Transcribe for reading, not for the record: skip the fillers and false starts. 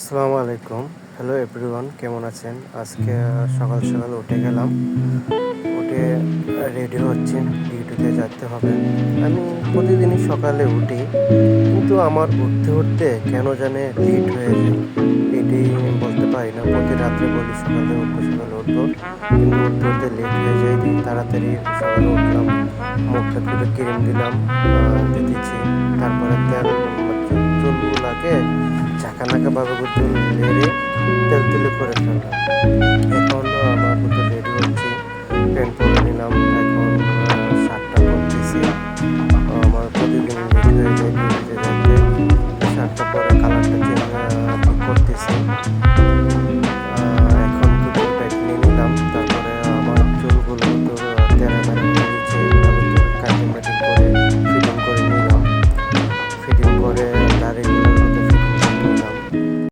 আসসালামু আলাইকুম। Hello everyone, কেমন আছেন? আজকে সকাল সকাল উঠে গেলাম। উঠে রেডি হচ্ছি, ডিউটিতে যেতে হবে। আমি প্রতিদিনই সকালে উঠি, কিন্তু আমার উঠতে কেন জানি লেট হয়ে যায়। এটি বলতে পারি না। প্রতি রাত্রে বলি সকালে উঠবো, সকালে উঠবো। কিন্তু উঠতে লেট হয়ে যায়। তাড়াতাড়ি সকালে উঠলাম, মুখটা ধুয়ে ক্রিম দিলাম, দিতেছি। তারপরে তেল চুলগুলাকে ঝাঁকানাকাভাবে চুল ঝেড়ে তেল করে ফেললাম। এখন আমার মতো রেডি হচ্ছি, প্যান্ট পরে নিলাম। এখন শার্টটা পরতেছি। আমার প্রতিদিন লেট হয়ে যায় ডিউটিতে যেতে। শার্টটা পরে কালারটা চেঞ্জ ঠিক করতেছি।